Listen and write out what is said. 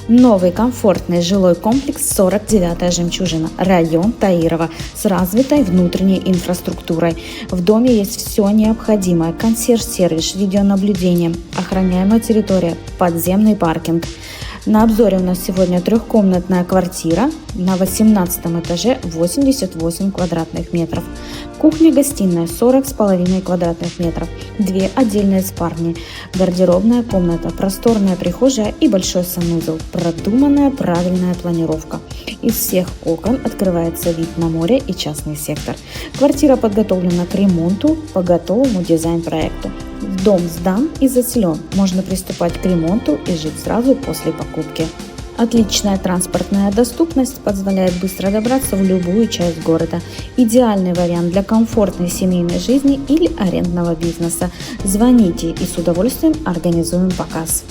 Новый комфортный жилой комплекс 49-я Жемчужина, район Таирова, с развитой внутренней инфраструктурой. В доме есть все необходимое: консьерж-сервис, видеонаблюдение, охраняемая территория, подземный паркинг. На обзоре у нас сегодня трехкомнатная квартира на 18 этаже, 88 квадратных метров. Кухня-гостиная 40,5 квадратных метров, две отдельные спальни, гардеробная комната, просторная прихожая и большой санузел. Продуманная правильная планировка. Из всех окон открывается вид на море и частный сектор. Квартира подготовлена к ремонту по готовому дизайн-проекту. Дом сдан и заселен. Можно приступать к ремонту и жить сразу после покупки. Отличная транспортная доступность позволяет быстро добраться в любую часть города. Идеальный вариант для комфортной семейной жизни или арендного бизнеса. Звоните и с удовольствием организуем показ.